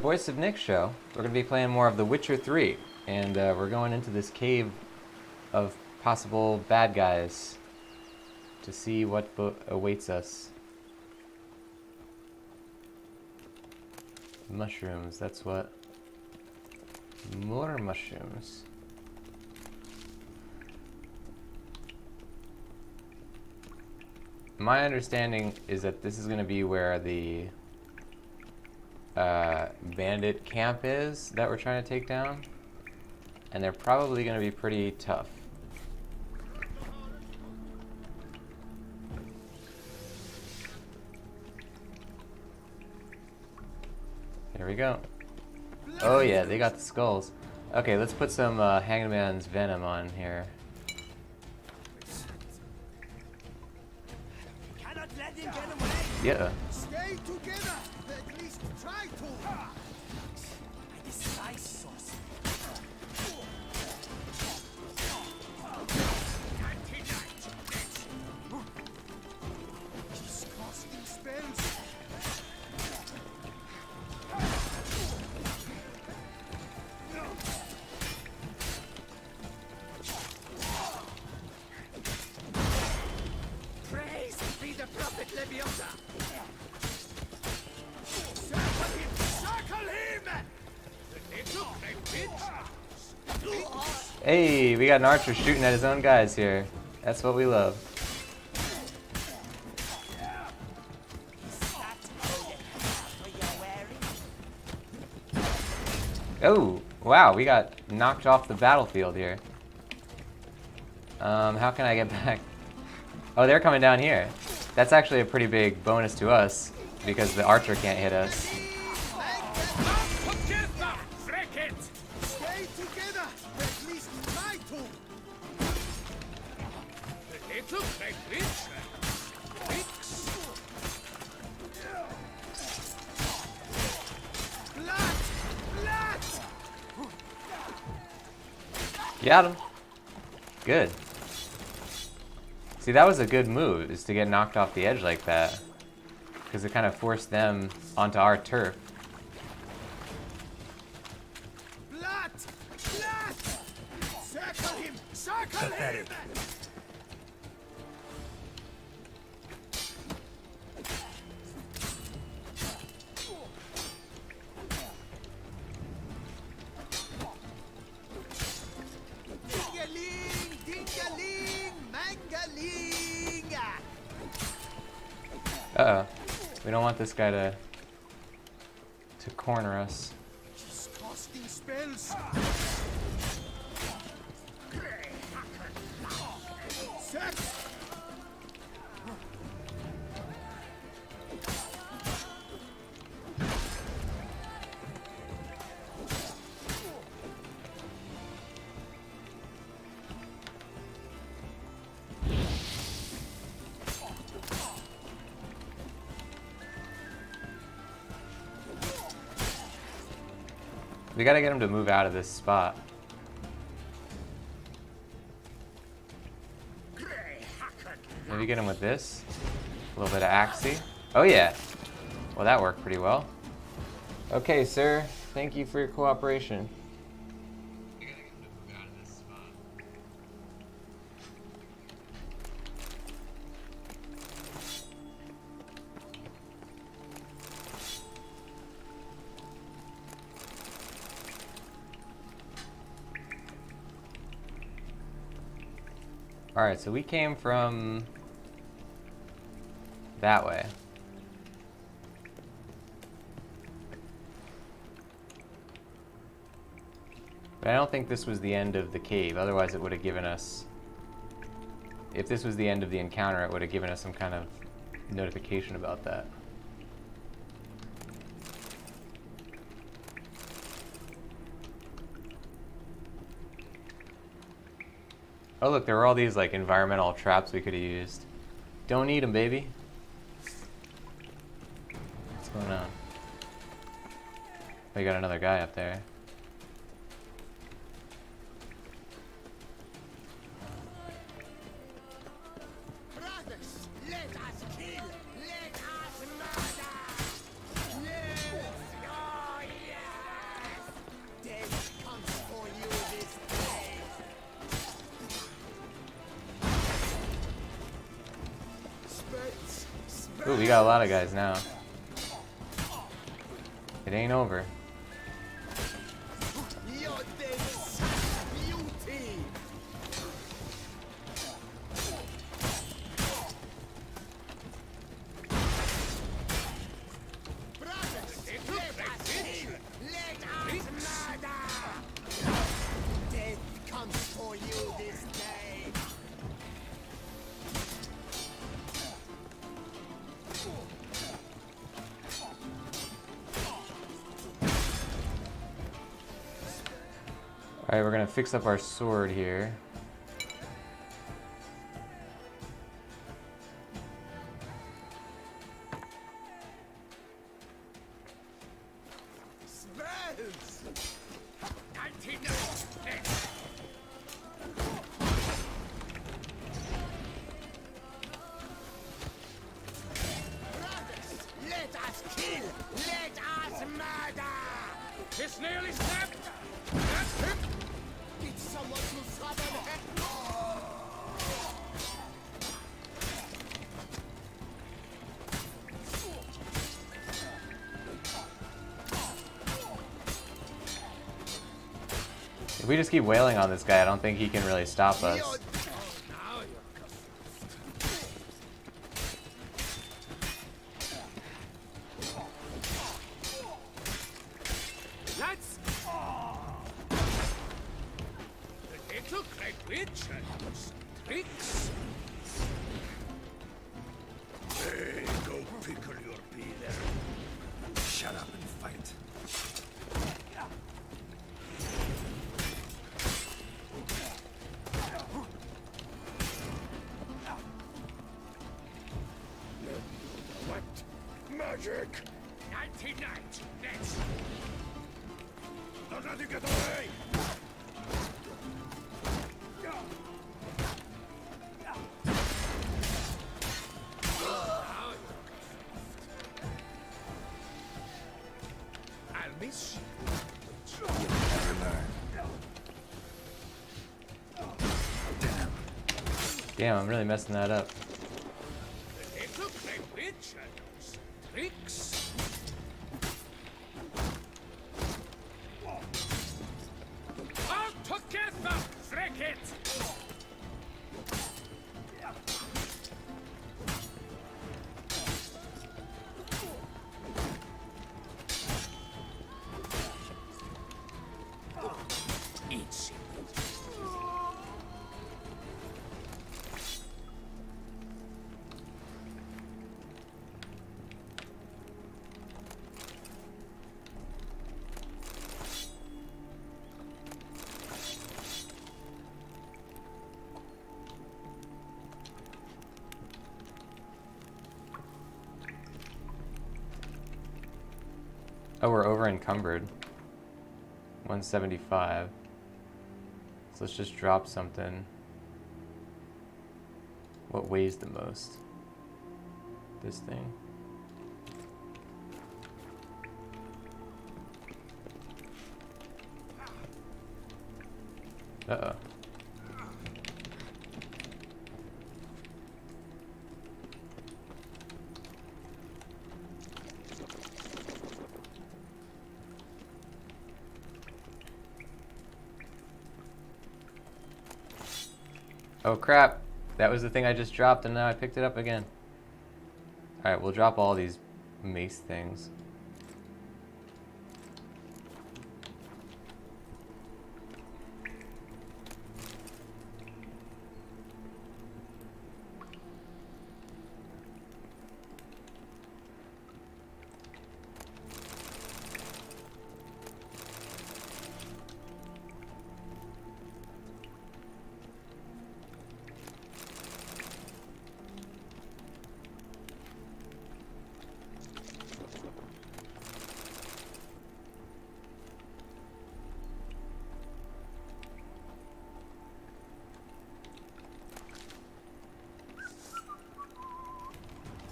Voice of Nick show. We're going to be playing more of The Witcher 3, and we're going into this cave of possible bad guys to see what awaits us. Mushrooms, that's what. More mushrooms. My understanding is that this is going to be where the bandit camp is that we're trying to take down, and they're probably going to be pretty tough. Here we go. Oh yeah, they got the skulls. Okay, let's put some Hangman's Venom on here. Yeah. Stay together. At least try to. Disgusting spells. Praise be the prophet Leviosa. Hey, we got an archer shooting at his own guys here. That's what we love. Oh, wow, we got knocked off the battlefield here. How can I get back? Oh, they're coming down here. That's actually a pretty big bonus to us because the archer can't hit us. Stay together. At least try to. Got him. Good. See, that was a good move, is to get knocked off the edge like that. Because it kind of forced them onto our turf. Blood! Blood! Circle him! Circle him! Ding-a-ling! Ding-a-ling! Mangaling! Uh-oh. We don't want this guy to corner us. Disgusting spells! Sex! We gotta get him to move out of this spot. Maybe get him with this. A little bit of Axie. Oh yeah. Well, that worked pretty well. Okay, sir. Thank you for your cooperation. Alright, so we came from that way. But I don't think this was the end of the cave, otherwise it would have given us... If this was the end of the encounter, it would have given us some kind of notification about that. Oh look, there were all these like environmental traps we could have used. Don't need them, baby. What's going on? We got another guy up there. Brothers, let us kill! Let us murder! Yes! Oh, yes! Ooh, we got a lot of guys now. It ain't over. Your day is such beauty. Brothers, let us kill. Let us murder. Death comes for you this day. Alright, we're gonna fix up our sword here. Spells. 99. Brothers, let us kill. Let us murder. It's nearly snapped. That's it. Did someone to summon heck? If we just keep wailing on this guy, I don't think he can really stop us. Now you're Let's. The little great witch and some tricks. Hey, go pickle your pea there. Shut up and fight. What? Magic! 99! Next! Don't let you get away! I'll miss you. Never learn. Damn, I'm really messing that up. The little great witch and some tricks. All together, frick it! Eat Oh, we're over encumbered. 175. So let's just drop something. What weighs the most? This thing. Uh-oh. Oh crap, that was the thing I just dropped and now I picked it up again. Alright, we'll drop all these mace things.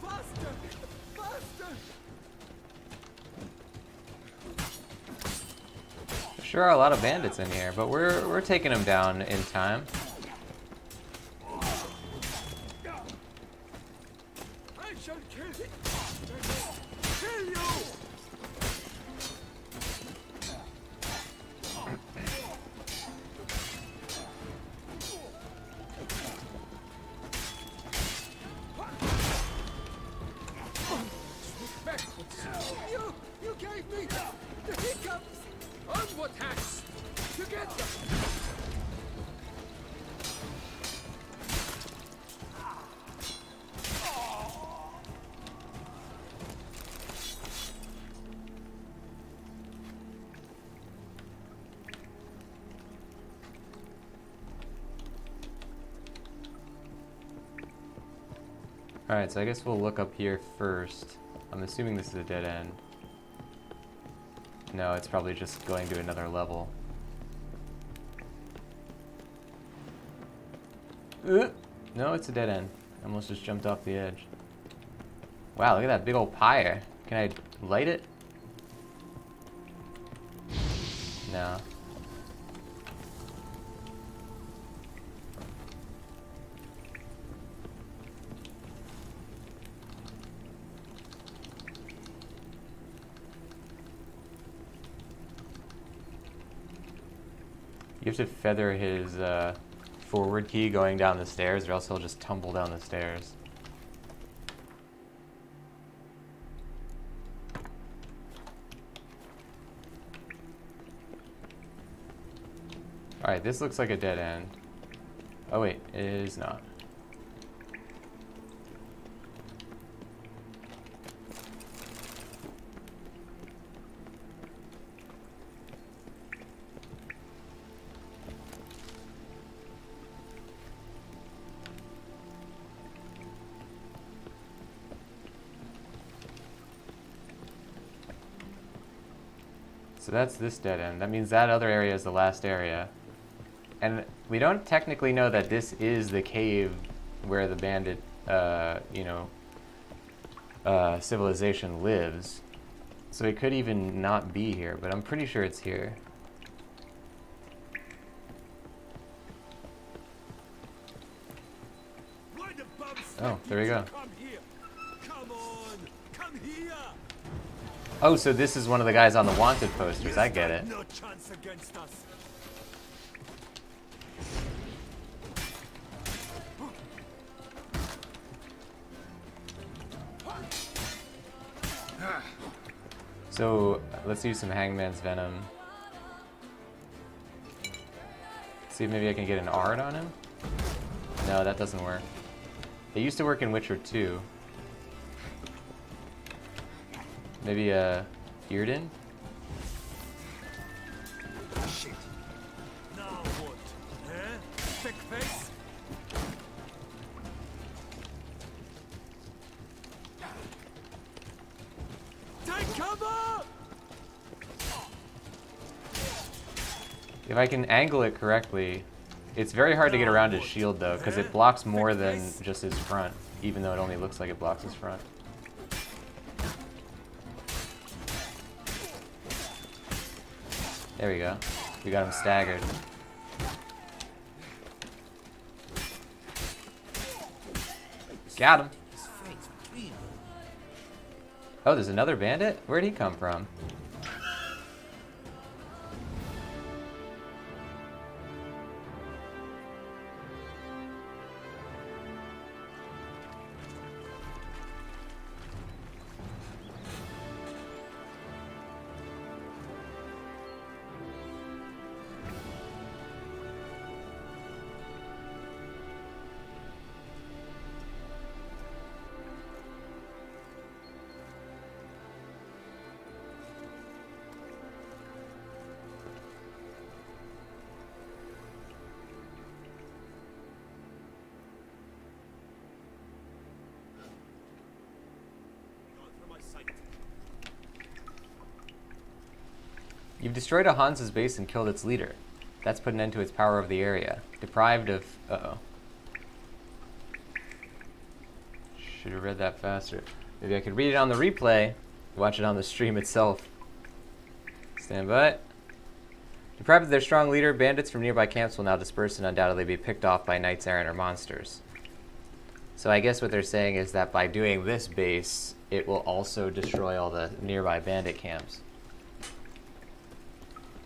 Faster! Faster! There sure are a lot of bandits in here, but we're taking them down in time. I shall kill it! what hacks! Together! Alright, so I guess we'll look up here first. I'm assuming this is a dead end. No, it's probably just going to another level. No, it's a dead end. I almost just jumped off the edge. Wow, look at that big old pyre. Can I light it? No. You have to feather his forward key going down the stairs, or else he'll just tumble down the stairs. Alright, this looks like a dead end. Oh wait, it is not. So that's this dead end. That means that other area is the last area. And we don't technically know that this is the cave where the bandit, civilization lives. So it could even not be here, but I'm pretty sure it's here. Oh, there we go. Come here! Come on! Come here! Oh, so this is one of the guys on the wanted posters. I get it. No chance against us. So let's use some Hangman's Venom. See if maybe I can get an art on him. No, that doesn't work. It used to work in Witcher 2. Maybe a Earden? Shit. Now what? Eh? Thick face? Take cover! If I can angle it correctly, it's very hard to get around his shield though, because it blocks more than just his front, even though it only looks like it blocks his front. There we go. We got him staggered. Got him. Oh, there's another bandit? Where'd he come from? You've destroyed a Hansa's base and killed its leader. That's put an end to its power over the area. Deprived of... Uh-oh. Should have read that faster. Maybe I could read it on the replay. Watch it on the stream itself. Stand by. Deprived of their strong leader, bandits from nearby camps will now disperse and undoubtedly be picked off by knights errant or monsters. So I guess what they're saying is that by doing this base, it will also destroy all the nearby bandit camps.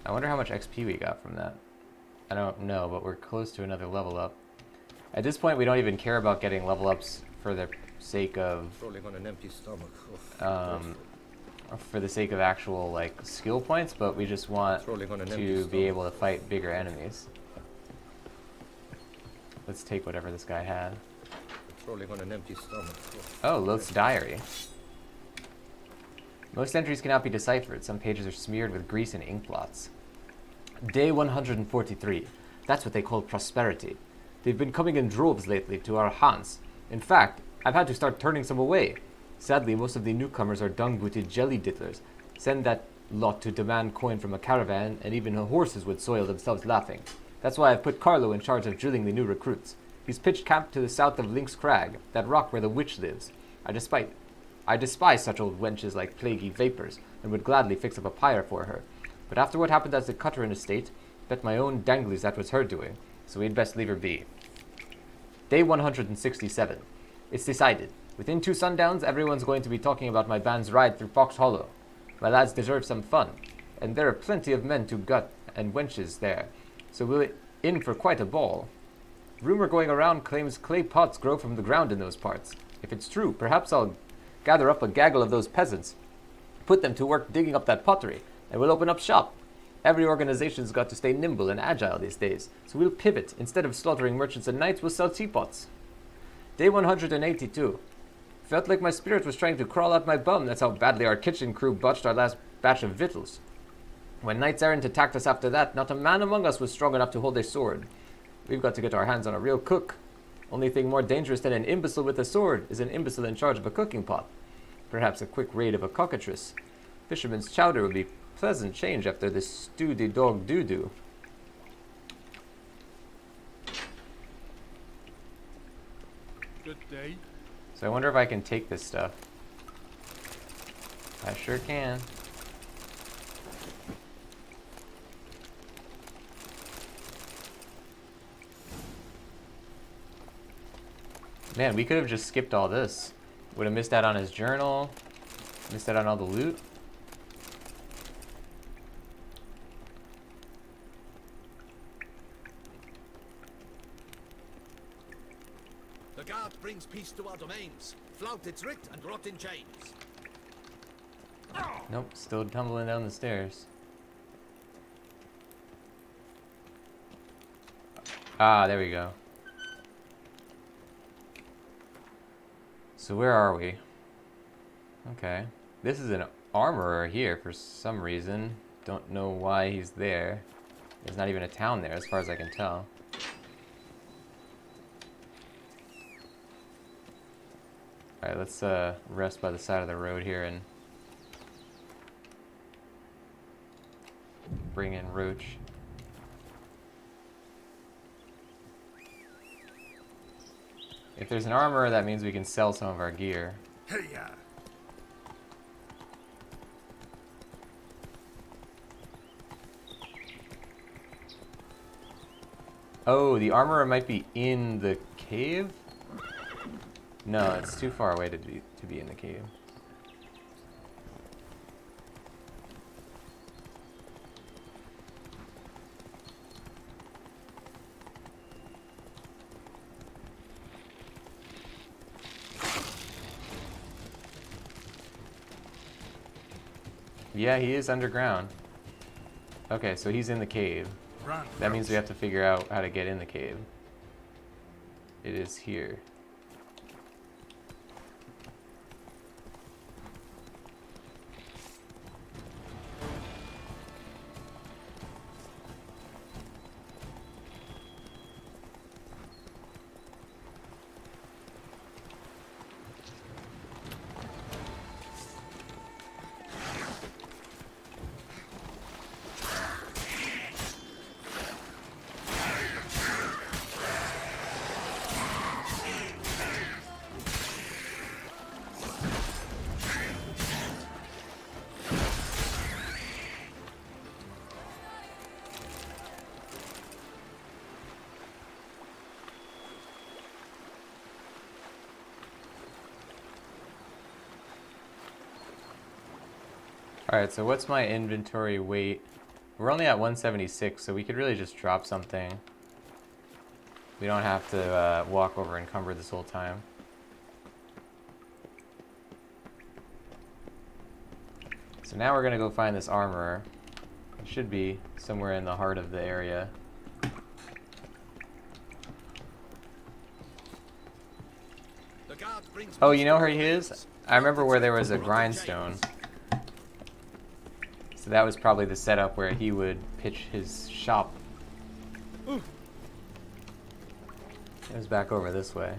I wonder how much XP we got from that. I don't know, but we're close to another level up. At this point, we don't even care about getting level ups for the sake of Rolling on an empty stomach. for the sake of actual like skill points, but we just want Rolling on an empty to be stomach. able to fight bigger enemies. Let's take whatever this guy had. Rolling on an empty stomach. Oh, Loth's diary. Most entries cannot be deciphered. Some pages are smeared with grease and ink blots. Day 143. That's what they call prosperity. They've been coming in droves lately to our Hans. In fact, I've had to start turning some away. Sadly, most of the newcomers are dung-booted jelly diddlers. Send that lot to demand coin from a caravan, and even the horses would soil themselves laughing. That's why I've put Carlo in charge of drilling the new recruits. He's pitched camp to the south of Lynx Crag, that rock where the witch lives. I despise such old wenches like plaguey vapors, and would gladly fix up a pyre for her. But after what happened as the cutter in estate, bet my own danglies that was her doing, so we'd best leave her be. Day 167. It's decided. Within 2 sundowns, everyone's going to be talking about my band's ride through Fox Hollow. My lads deserve some fun, and there are plenty of men to gut and wenches there, so we're in for quite a ball. Rumor going around claims clay pots grow from the ground in those parts. If it's true, perhaps I'll gather up a gaggle of those peasants, put them to work digging up that pottery, and we'll open up shop. Every organization's got to stay nimble and agile these days, so we'll pivot. Instead of slaughtering merchants and knights, we'll sell teapots. Day 182. Felt like my spirit was trying to crawl out my bum. That's how badly our kitchen crew botched our last batch of victuals. When knights errant attacked us after that, not a man among us was strong enough to hold a sword. We've got to get our hands on a real cook. Only thing more dangerous than an imbecile with a sword is an imbecile in charge of a cooking pot. Perhaps a quick raid of a cockatrice. Fisherman's chowder would be pleasant change after this stew de dog doo-doo. Good day. So I wonder if I can take this stuff. I sure can. Man, we could have just skipped all this. Would have missed out on his journal. Missed out on all the loot. The guard brings peace to our domains. Flout its writ and rot in chains. Nope, still tumbling down the stairs. Ah, there we go. So where are we? Okay. This is an armorer here for some reason. Don't know why he's there. There's not even a town there as far as I can tell. Alright, let's rest by the side of the road here and bring in Roach. If there's an armorer, that means we can sell some of our gear. Hey-ya! Oh, the armorer might be in the cave? No, it's too far away to be in the cave. Yeah, he is underground. Okay, so he's in the cave. Run, That means we have to figure out how to get in the cave. It is here. Alright, so what's my inventory weight? We're only at 176, so we could really just drop something. We don't have to walk over encumbered this whole time. So now we're gonna go find this armorer. It should be somewhere in the heart of the area. The guard brings Oh, you know where he is? I remember where there was a grindstone. So that was probably the setup where he would pitch his shop. It was back over this way.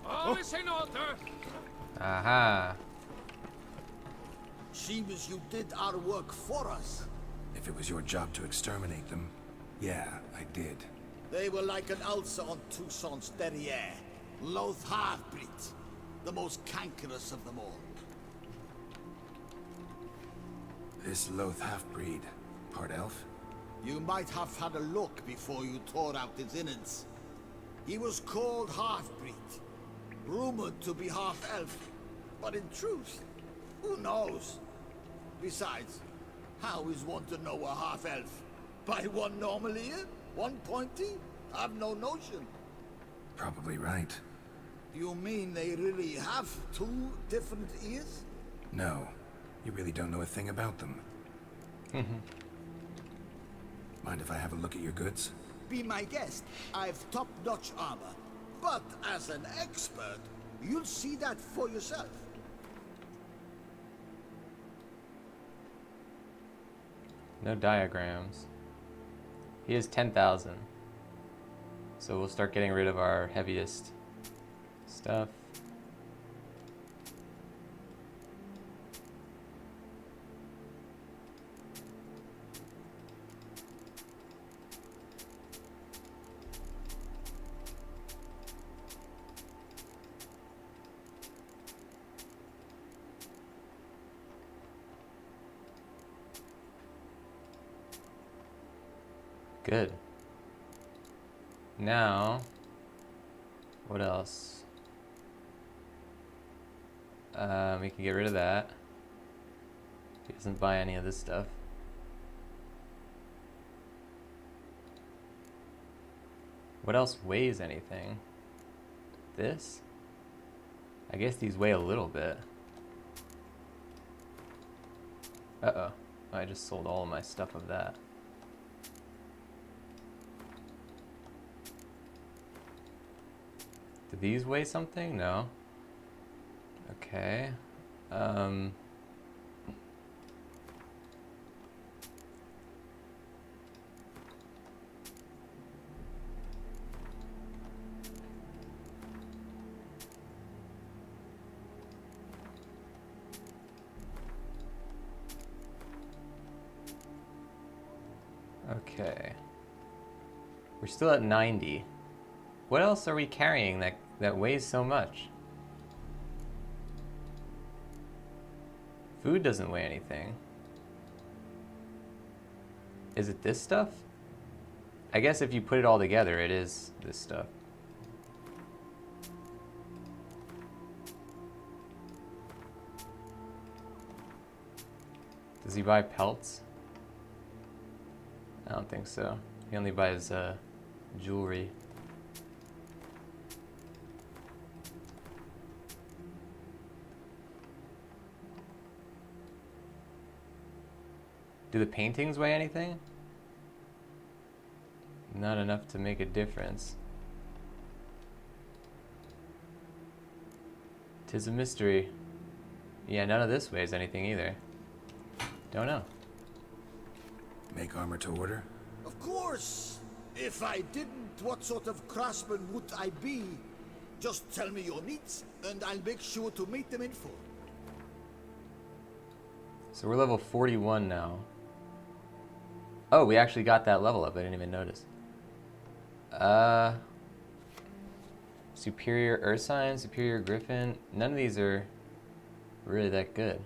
All is in order. Aha. Seems you did our work for us. If it was your job to exterminate them, yeah, I did. They were like an ulcer on Toussaint's derriere. Loath half-breed. The most cankerous of them all. This loath half-breed, part elf? You might have had a look before you tore out his innards. He was called half-breed. Rumored to be half-elf. But in truth, who knows? Besides, how is one to know a half-elf? By one normal ear? One pointy? I've no notion. Probably right. You mean they really have two different ears? No, you really don't know a thing about them. Mind if I have a look at your goods? Be my guest. I've top-notch armor. But as an expert, you'll see that for yourself. No diagrams. He has 10,000. So we'll start getting rid of our heaviest stuff. Good. Now, what else? We can get rid of that. He doesn't buy any of this stuff. What else weighs anything? This? I guess these weigh a little bit. Uh-oh. I just sold all of my stuff of that. Do these weigh something? No. Okay. Okay. We're still at 90. What else are we carrying that weighs so much? Food doesn't weigh anything. Is it this stuff? I guess if you put it all together, it is this stuff. Does he buy pelts? I don't think so. He only buys jewelry. Do the paintings weigh anything? Not enough to make a difference. 'Tis a mystery. Yeah, none of this weighs anything either. Don't know. Make armor to order? Of course! If I didn't, what sort of craftsman would I be? Just tell me your needs, and I'll make sure to meet them in full. So we're level 41 now. Oh, we actually got that level up. I didn't even notice. Superior Ursine, Superior Griffin. None of these are really that good.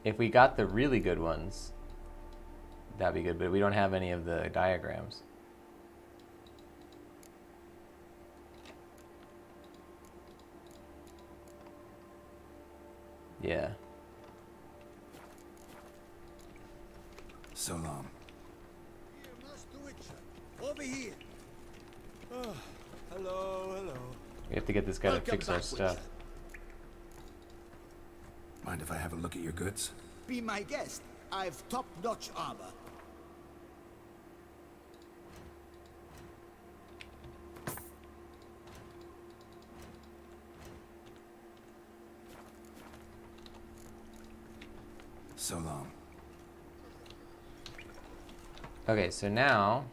If we got the really good ones, that'd be good, but we don't have any of the diagrams. Yeah. So long. Here, Master Witcher. Over here. Hello, hello. We have to get this guy to Welcome fix our back, stuff. Witcher. Mind if I have a look at your goods? Be my guest. I've top-notch armor. So long. Okay, so now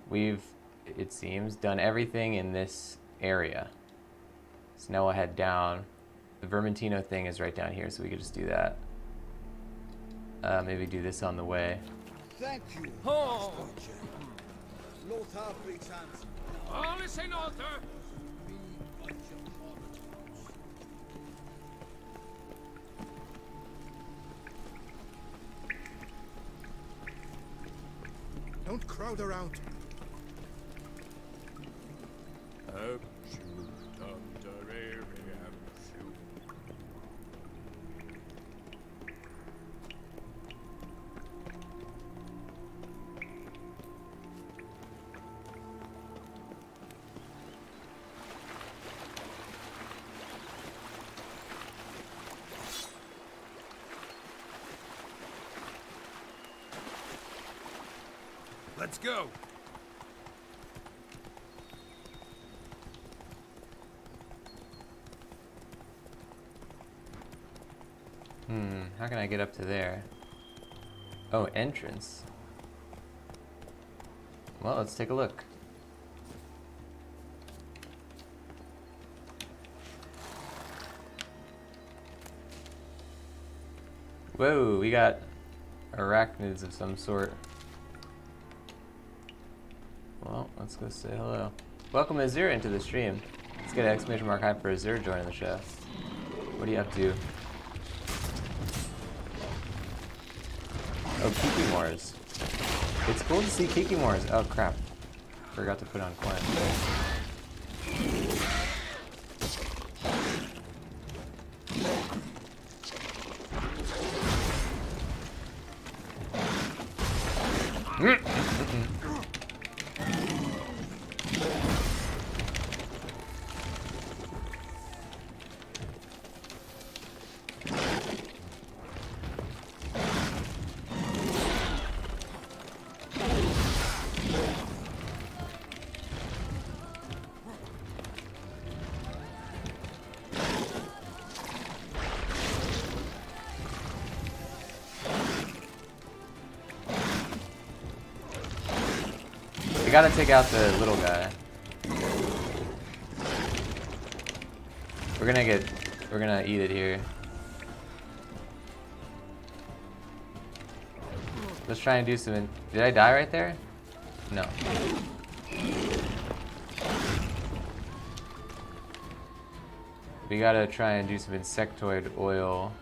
we've, it seems, done everything in this area. So now we'll head down. The Vermentino thing is right down here, so we could just do that. Maybe do this on the way. Thank you, Oh. Master Witcher. Lothar breaks hands. All is in order. Bunch of morons. Don't crowd around. Let's go. How can I get up to there? Oh, entrance. Well, let's take a look. Whoa, we got arachnids of some sort. Well, let's go say hello. Welcome Azure into the stream. Let's get an exclamation mark high for Azure joining the show. What are you up to? Oh, Kikimores. It's cool to see Kikimores. Oh crap. Forgot to put on Quinn. We gotta take out the little guy. We're gonna eat it here. Let's try and do some, did I die right there? No. We gotta try and do some insectoid oil.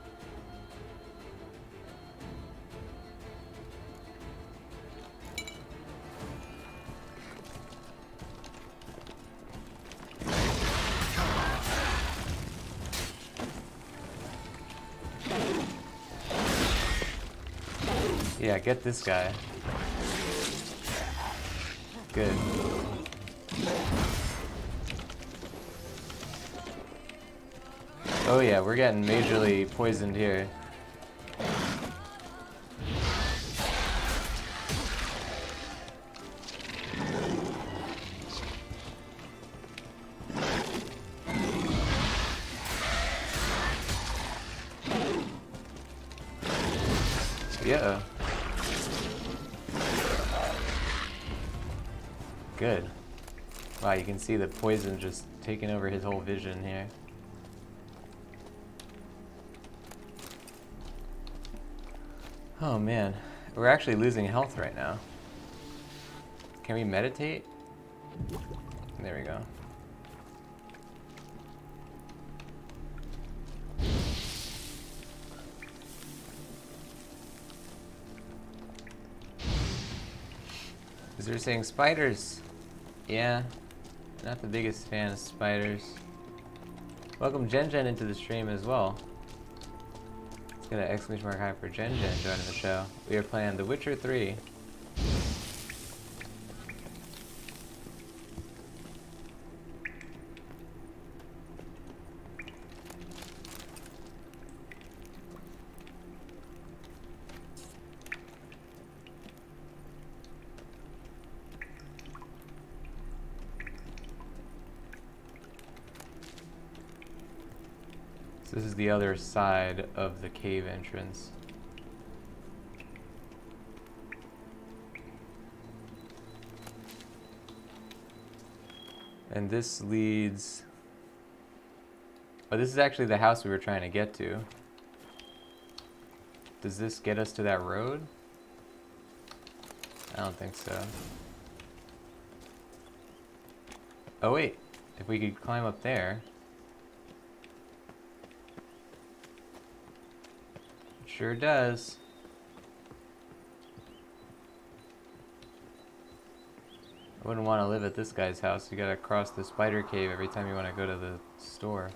Yeah, get this guy. Good. Oh yeah, we're getting majorly poisoned here. Yeah. Good. Wow, you can see the poison just taking over his whole vision here. Oh man, we're actually losing health right now. Can we meditate? There we go. Is there saying spiders? Yeah, not the biggest fan of spiders. Welcome Gen Gen into the stream as well. Let's get an exclamation mark high for Gen Gen joining the show. We are playing The Witcher 3. So this is the other side of the cave entrance. And this leads... Oh, this is actually the house we were trying to get to. Does this get us to that road? I don't think so. Oh wait, if we could climb up there. It sure does. I wouldn't want to live at this guy's house. You gotta cross the spider cave every time you want to go to the store.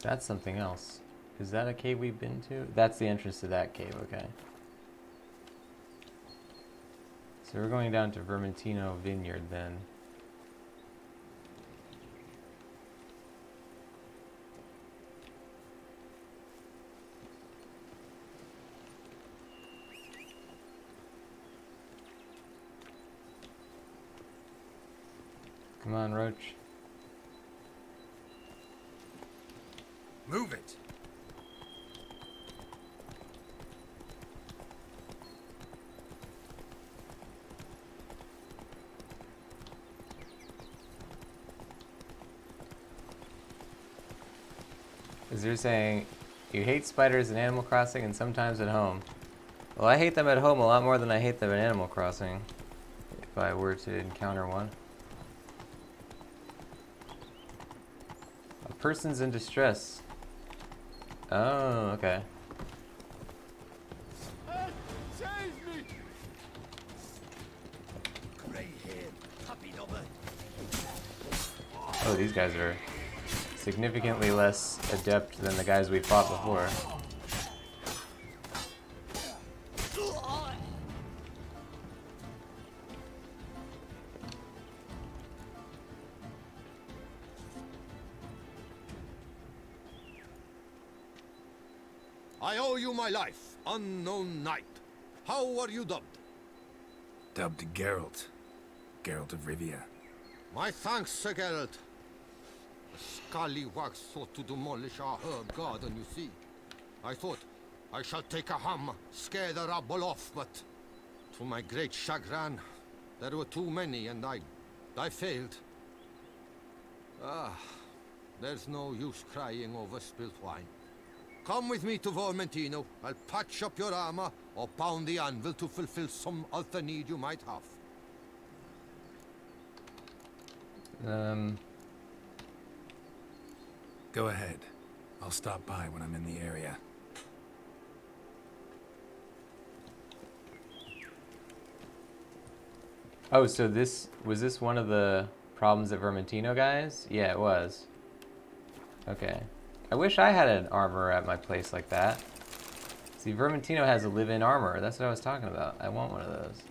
That's something else. Is that a cave we've been to? That's the entrance to that cave, okay. So we're going down to Vermentino Vineyard then. Come on, Roach. Move it. Is you're saying you hate spiders in Animal Crossing and sometimes at home. Well, I hate them at home a lot more than I hate them in Animal Crossing, if I were to encounter one. A person's in distress. Oh, okay. Save me! Grey-haired puppy lover. Oh, these guys are significantly less adept than the guys we fought before. I owe you my life, unknown knight. How are you dubbed? Dubbed Geralt. Geralt of Rivia. My thanks, Sir Geralt. The scallywags sought to demolish our herb garden, you see. I thought, I shall take a hammer, scare the rabble off, but to my great chagrin, there were too many and I failed. Ah, there's no use crying over spilt wine. Come with me to Vermentino. I'll patch up your armor or pound the anvil to fulfill some other need you might have. Go ahead. I'll stop by when I'm in the area. Oh, so was this one of the problems at Vermentino, guys? Yeah, it was. Okay. I wish I had an armor at my place like that. See, Vermentino has a live-in armor. That's what I was talking about. I want one of those.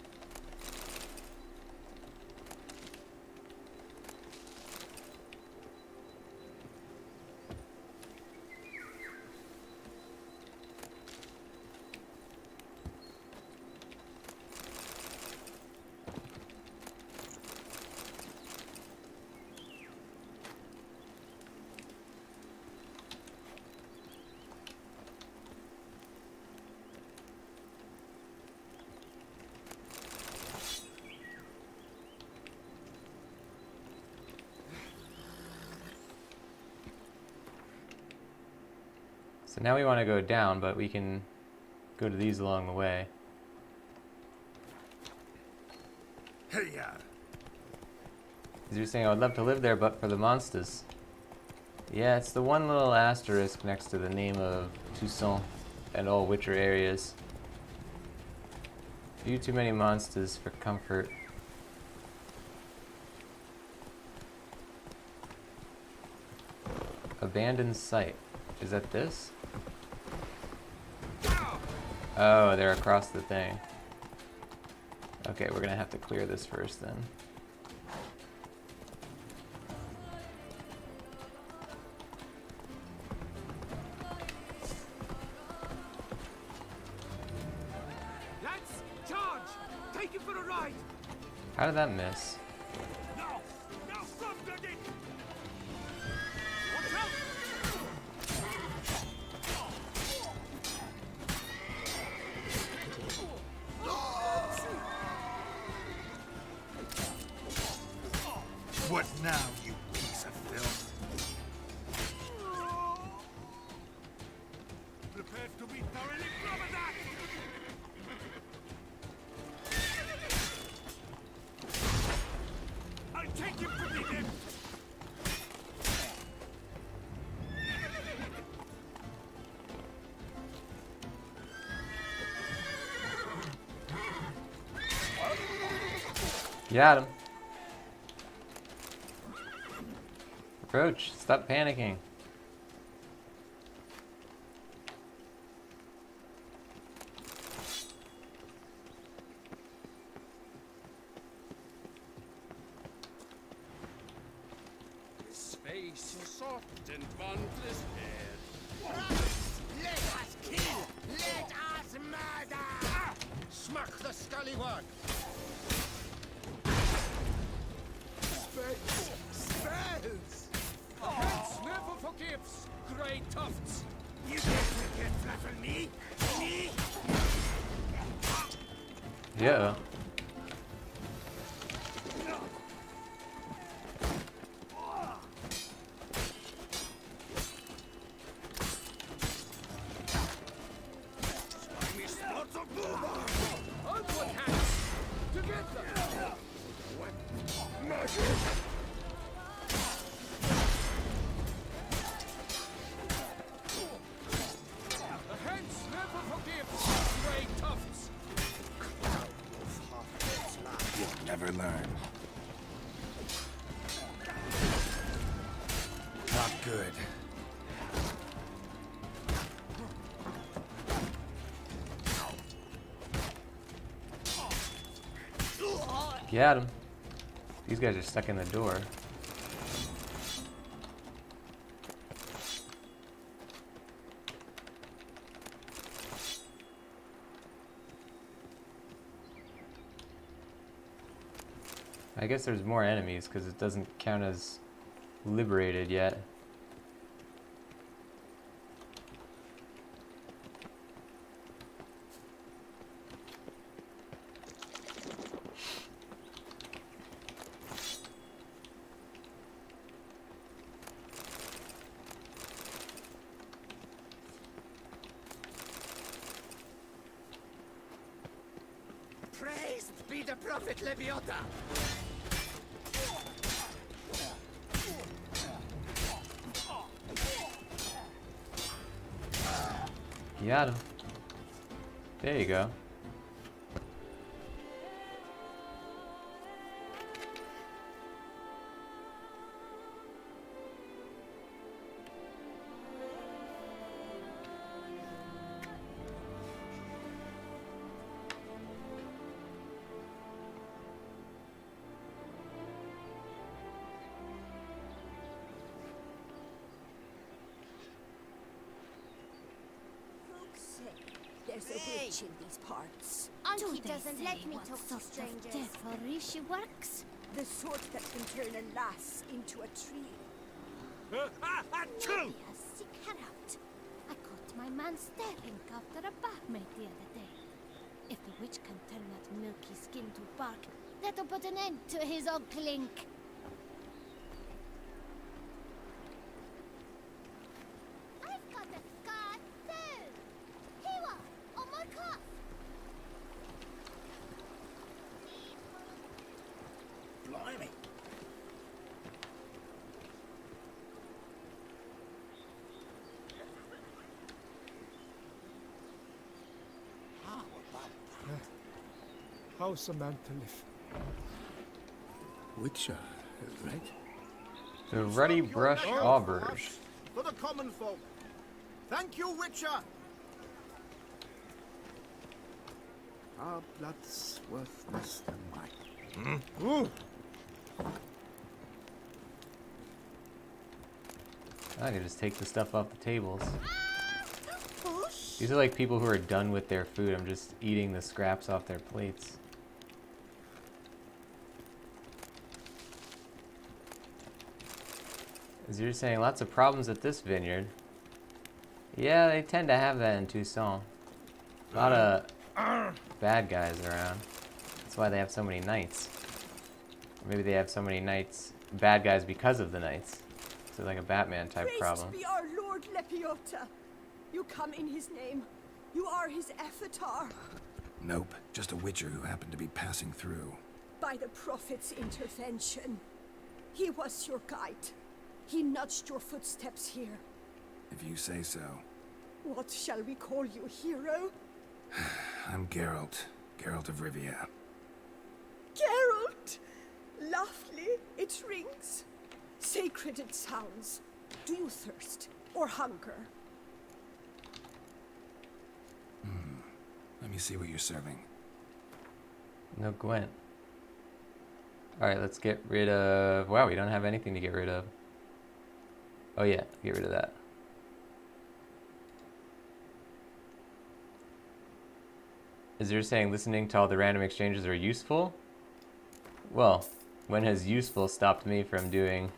So now we want to go down, but we can go to these along the way. Hey, yeah. Because you're saying I would love to live there, but for the monsters. Yeah, it's the one little asterisk next to the name of Toussaint and all Witcher areas. Few too many monsters for comfort. Abandoned site. Is that this? Oh, they're across the thing. Okay, we're gonna have to clear this first then. Lads, charge! Take it for a ride! How did that miss? Now! Now stop, bandit! Watch out! What now, you piece of filth? Prepare to be thoroughly flabbergasted! I'll take him to beat him! Got him. Approach. Stop panicking. His face is soft and bundless hair. Let us kill! Let us murder! Smack the scallywag! Spells! Prince never forgives, grey tufts. You can't flatter me! Me! Yeah. Me spots of boomer! On one hand, together. The hands never forgives, grey tufts. You'll never learn. Not good. Got him. These guys are stuck in the door. I guess there's more enemies because it doesn't count as liberated yet. Praised be the prophet Leviota! Got him. There you go. There's a witch in these parts. Auntie Do they doesn't say let me what talk to sort of strangers. devilry she works? The sort that can turn a lass into a tree. Maybe a sick out. I caught my man staring after a barmaid the other day. If the witch can turn that milky skin to bark, that'll put an end to his old clink. I've got a scar How's a man to live? Witcher, right? The ruddy brush auberge. For the common folk. Thank you, Witcher. Our blood's worth less than mine. I can just take the stuff off the tables. These are like people who are done with their food. I'm just eating the scraps off their plates. As you're saying, lots of problems at this vineyard. Yeah, they tend to have that in Tucson. A lot of bad guys around. That's why they have so many knights. Or maybe they have so many knights, bad guys because of the knights. So like a Batman type problem. Praised be our Lord Lepiota. You come in his name. You are his avatar. Nope, just a witcher who happened to be passing through. By the prophet's intervention. He was your guide. He nudged your footsteps here. If you say so. What shall we call you, hero? I'm Geralt. Geralt of Rivia. Geralt! Lovely, it rings. Sacred it sounds. Do you thirst or hunger? Let me see what you're serving. No Gwent. Alright, let's get rid of... Wow, we don't have anything to get rid of. Oh yeah, get rid of that. Is you're saying listening to all the random exchanges are useful? Well, when has useful stopped me from doing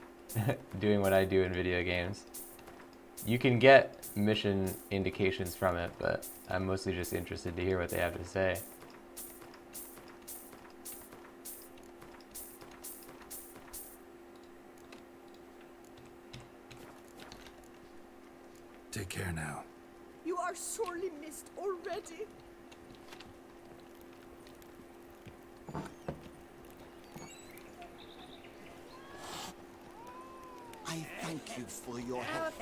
doing what I do in video games? You can get mission indications from it, but I'm mostly just interested to hear what they have to say. Take care now. You are sorely missed already. I thank you for your help.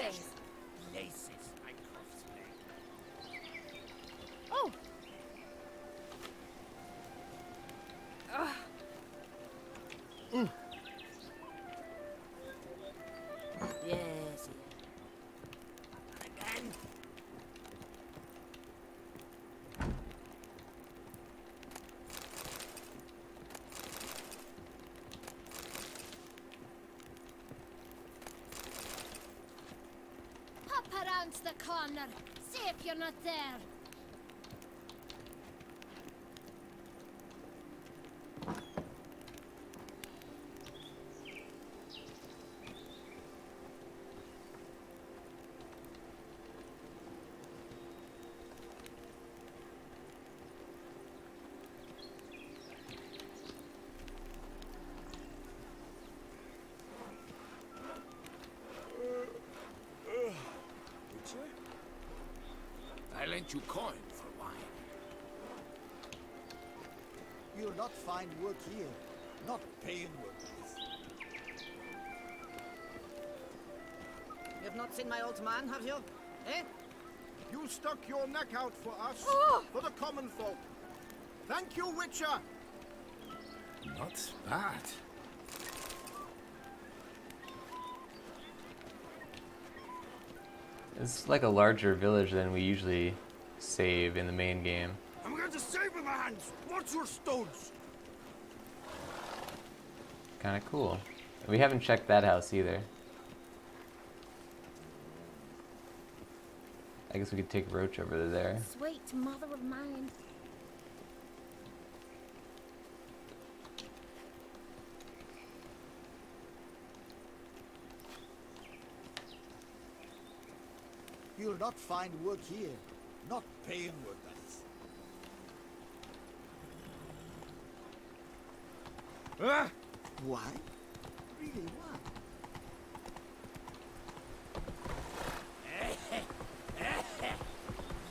Laces, my craftsman. Oh, Yes. Again. hop around the corner. See if you're not there. I lent you coin for wine. You'll not find work here. Not paying workers. You've not seen my old man, have you? Eh? You stuck your neck out for us. For the common folk. Thank you, Witcher. Not bad. It's like a larger village than we usually save in the main game. I'm going to save with my hands. Watch your stones. Kind of cool. We haven't checked that house either. I guess we could take Roach over to there. Sweet mother of mine. You'll not find work here. Not paying workers. Why? Really, why?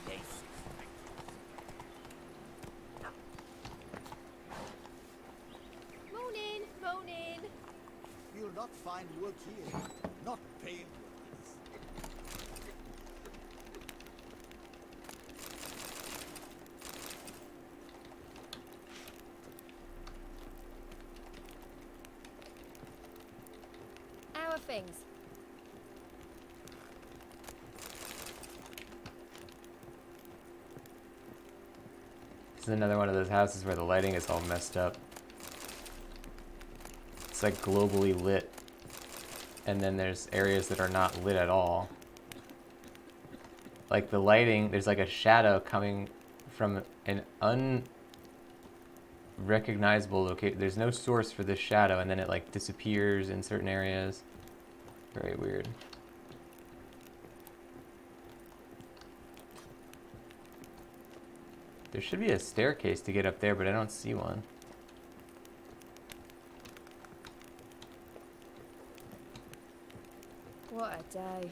Laces, my Moaning, moaning. You'll not find work here. Not paying workers. things. This is another one of those houses where the lighting is all messed up. It's like globally lit. And then there's areas that are not lit at all. Like the lighting, there's like a shadow coming from an unrecognizable location. There's no source for this shadow, and then it like disappears in certain areas. Very weird. There should be a staircase to get up there, but I don't see one. What a day.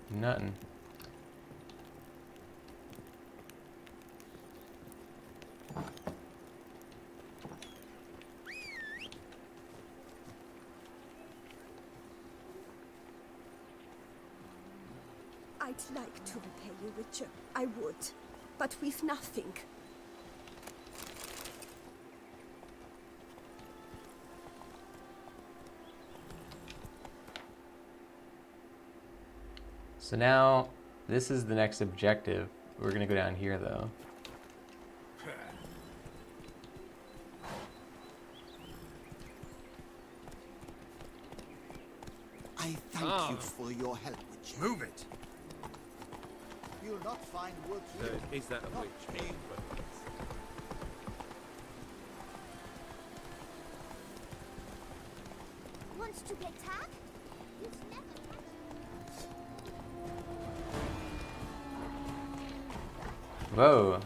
Nothing. I'd like to repay you, Witcher. I would. But we've nothing. So now, this is the next objective. We're gonna go down here though. I thank you for your help, Witcher. Move it! You'll not find work So here. is that a Not witch? paying Wants to get tagged? It's never Whoa.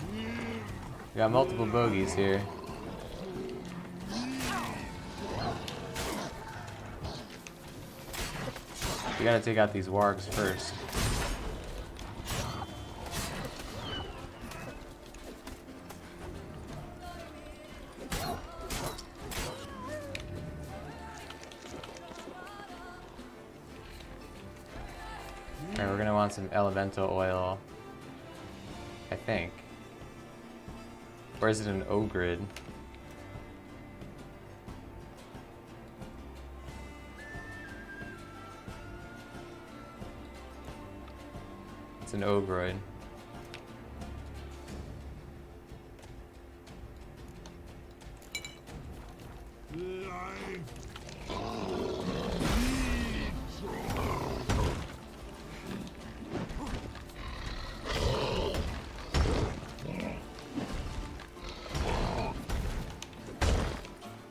We got multiple bogeys here. We gotta take out these wargs first. Alright, we're gonna want some elemental oil. I think. Or is it an ogrid? It's an ogroid.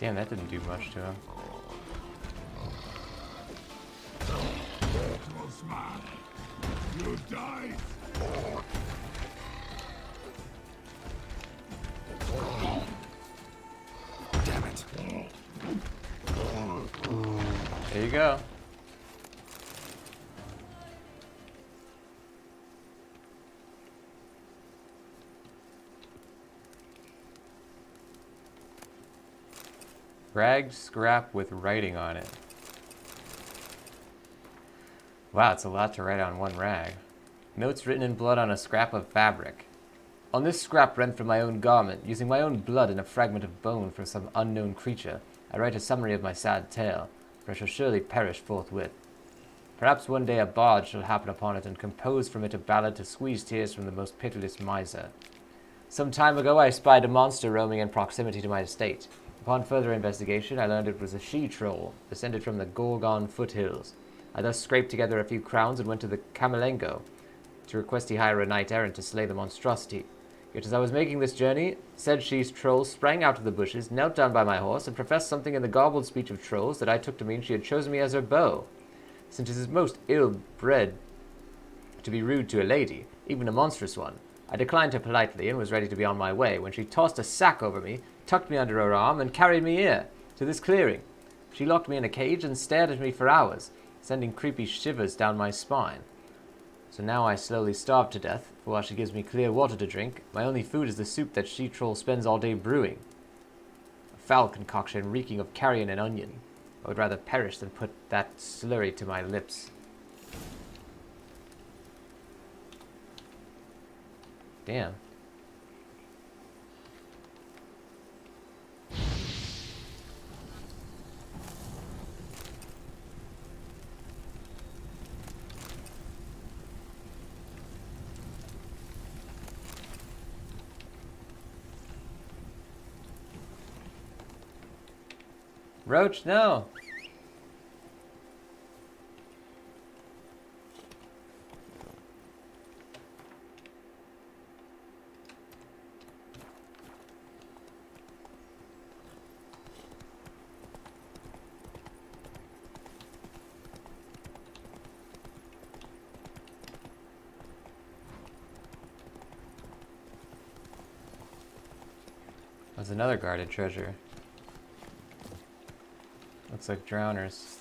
Damn, that didn't do much to him. You die! Damn it. There you go. Ragged scrap with writing on it. Wow, it's a lot to write on one rag. Notes written in blood on a scrap of fabric. On this scrap rent from my own garment, using my own blood and a fragment of bone from some unknown creature, I write a summary of my sad tale, for I shall surely perish forthwith. Perhaps one day a bard shall happen upon it and compose from it a ballad to squeeze tears from the most pitiless miser. Some time ago I spied a monster roaming in proximity to my estate. Upon further investigation, I learned it was a she-troll, descended from the Gorgon foothills. I thus scraped together a few crowns and went to the Camelengo to request he hire a knight-errant to slay the monstrosity. Yet as I was making this journey, said she-troll sprang out of the bushes, knelt down by my horse, and professed something in the garbled speech of trolls that I took to mean she had chosen me as her beau. Since it is most ill-bred to be rude to a lady, even a monstrous one, I declined her politely and was ready to be on my way, when she tossed a sack over me, tucked me under her arm, and carried me here, to this clearing. She locked me in a cage and stared at me for hours, sending creepy shivers down my spine. So now I slowly starve to death, for while she gives me clear water to drink, my only food is the soup that she-troll spends all day brewing. A foul concoction reeking of carrion and onion. I would rather perish than put that slurry to my lips. Damn. Roach, no! There's another guarded treasure. Looks like drowners.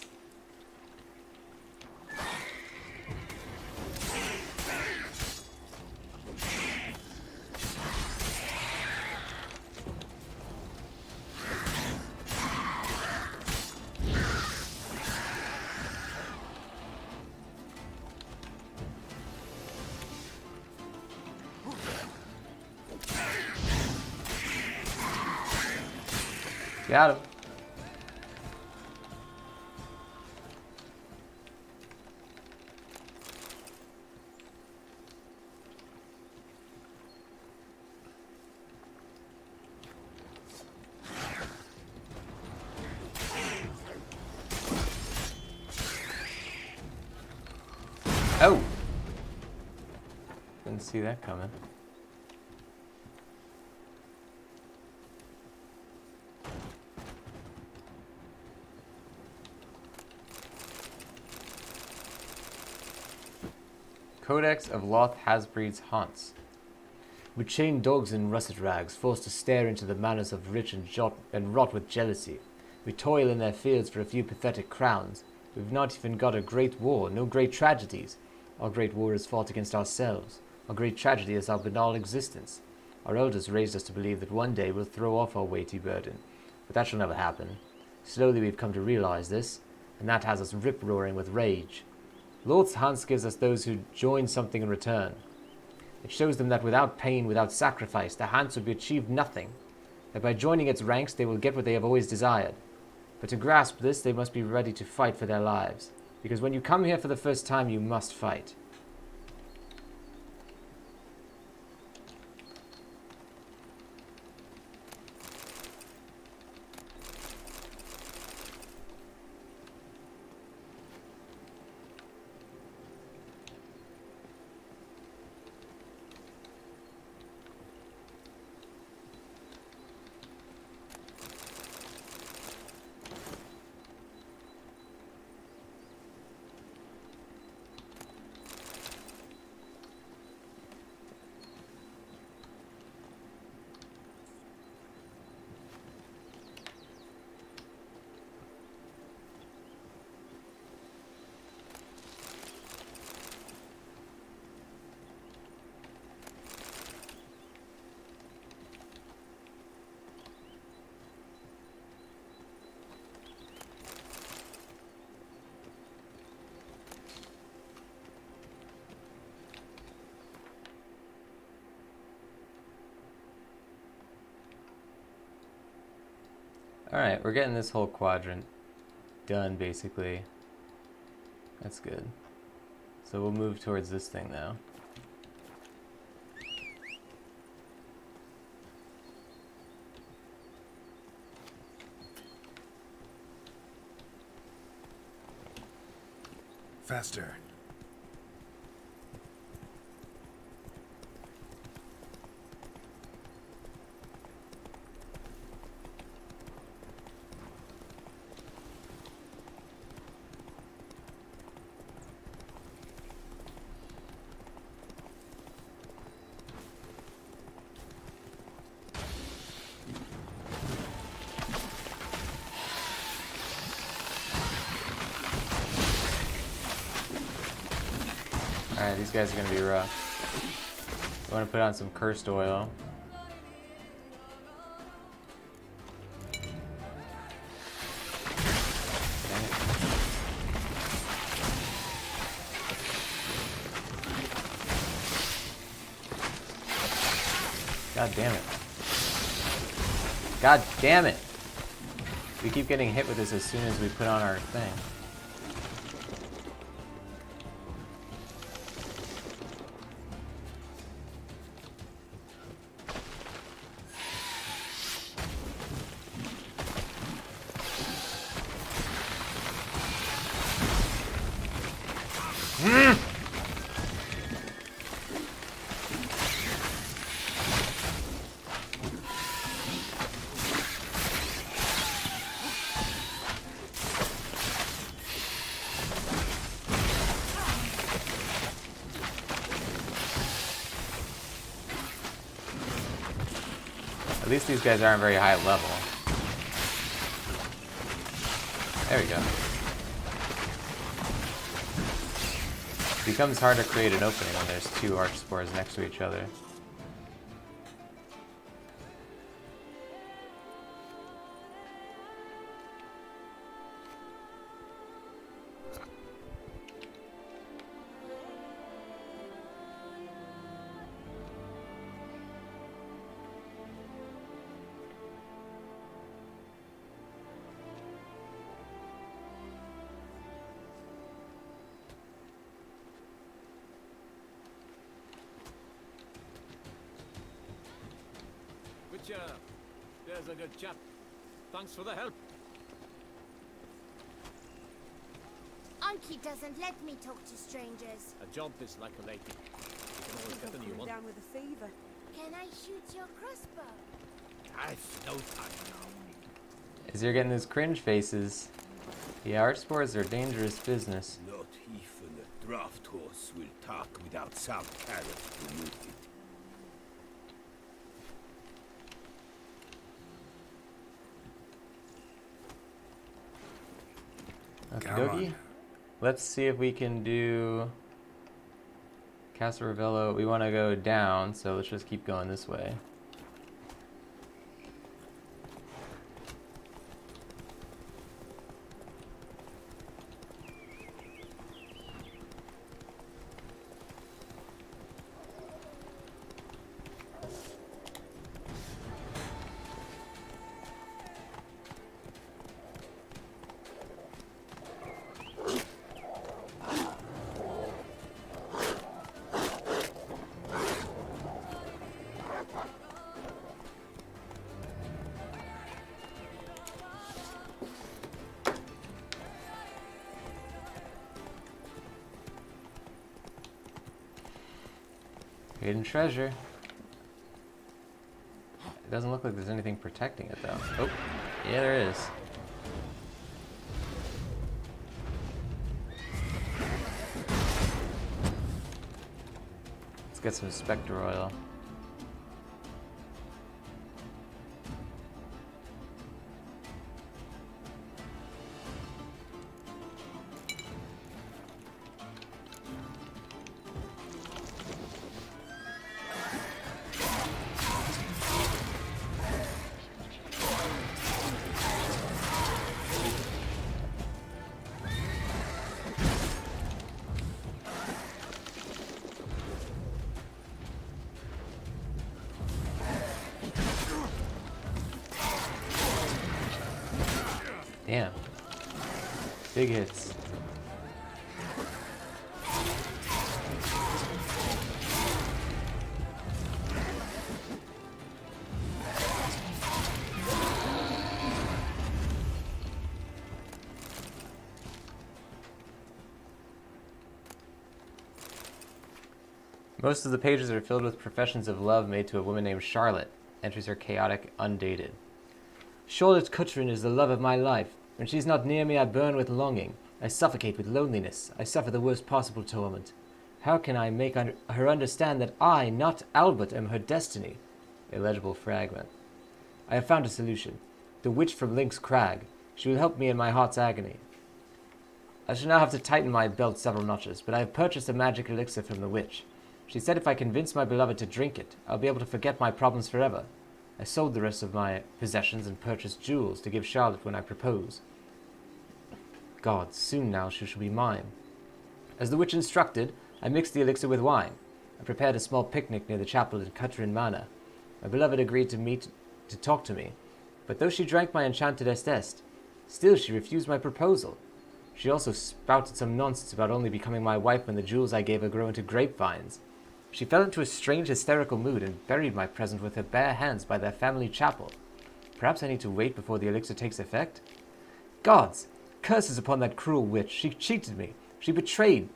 Got him. Oh! Didn't see that coming. Codex of Loth Hasbreed's Haunts. With chained dogs in russet rags, forced to stare into the manners of rich and rot with jealousy. We toil in their fields for a few pathetic crowns. We've not even got a great war, no great tragedies. Our great war is fought against ourselves. Our great tragedy is our banal existence. Our elders raised us to believe that one day we'll throw off our weighty burden. But that shall never happen. Slowly we've come to realize this, and that has us rip-roaring with rage. Lord's Hans gives us those who join something in return. It shows them that without pain, without sacrifice, the Hans would achieve nothing. That by joining its ranks, they will get what they have always desired. But to grasp this, they must be ready to fight for their lives. Because when you come here for the first time, you must fight. Alright, we're getting this whole quadrant done, basically. That's good. So we'll move towards this thing now. Faster. Alright, these guys are gonna be rough. I want to put on some cursed oil. God damn it. God damn it! We keep getting hit with this as soon as we put on our thing. At least these guys aren't very high level. There we go. It becomes hard to create an opening when there's two arch spores next to each other. There's a good chap. Thanks for the help. Anki doesn't let me talk to strangers. A job is like a lady. You can always get a new one. Down with a fever. Can I shoot your crossbow? I've no time now. As you're getting those cringe faces, the arch spores are dangerous business. Not even a draft horse will talk without some carrot to move it. Okie dokie. Let's see if we can do Castle Ravello. We want to go down, so let's just keep going this way. Hidden treasure. It doesn't look like there's anything protecting it though. Oh, yeah there is. Let's get some Spectre oil. Damn. Big hits. Most of the pages are filled with professions of love made to a woman named Charlotte. Entries are chaotic, undated. Charlotte Cutrin is the love of my life. When she's not near me, I burn with longing. I suffocate with loneliness. I suffer the worst possible torment. How can I make her understand that I, not Albert, am her destiny? Illegible fragment. I have found a solution. The witch from Link's Crag. She will help me in my heart's agony. I shall now have to tighten my belt several notches, but I have purchased a magic elixir from the witch. She said if I convince my beloved to drink it, I'll be able to forget my problems forever. I sold the rest of my possessions and purchased jewels to give Charlotte when I propose. God, soon now she shall be mine. As the witch instructed, I mixed the elixir with wine. I prepared a small picnic near the chapel in Cutrin Manor. My beloved agreed to meet to talk to me, but though she drank my enchanted Est, still she refused my proposal. She also spouted some nonsense about only becoming my wife when the jewels I gave her grow into grapevines. She fell into a strange hysterical mood and buried my present with her bare hands by their family chapel. Perhaps I need to wait before the elixir takes effect? Gods! Curses upon that cruel witch! She cheated me! She betrayed!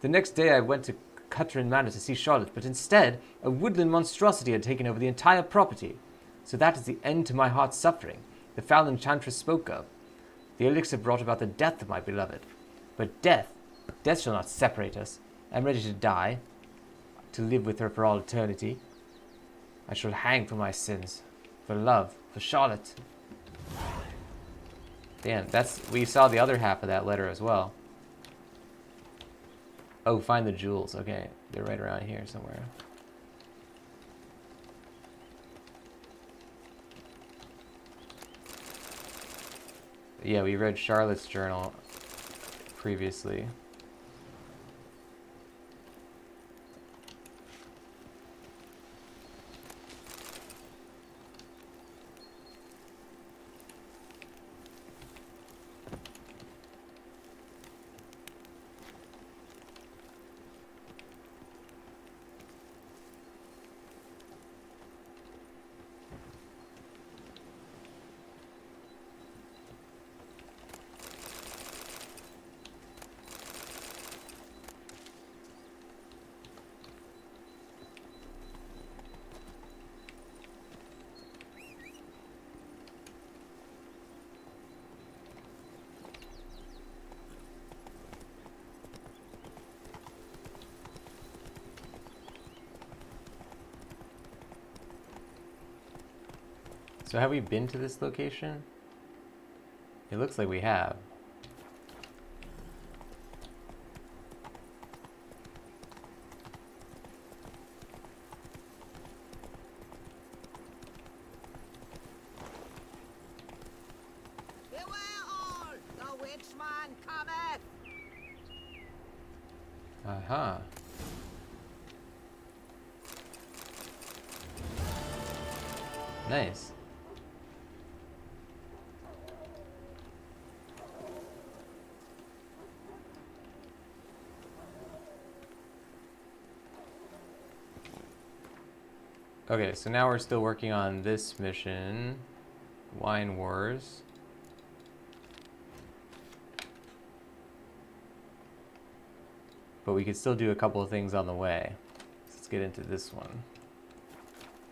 The next day I went to Cutrin Manor to see Charlotte, but instead a woodland monstrosity had taken over the entire property. So that is the end to my heart's suffering, the foul enchantress spoke of. The elixir brought about the death of my beloved. But death shall not separate us. I am ready to die, to live with her for all eternity. I shall hang for my sins. For love. For Charlotte. Damn, we saw the other half of that letter as well. Oh, find the jewels. Okay, they're right around here somewhere. Yeah, we read Charlotte's journal previously. So have we been to this location? It looks like we have. Beware all! The witchman cometh! Aha. Nice. Okay, so now we're still working on this mission, Wine Wars. But we could still do a couple of things on the way. Let's get into this one.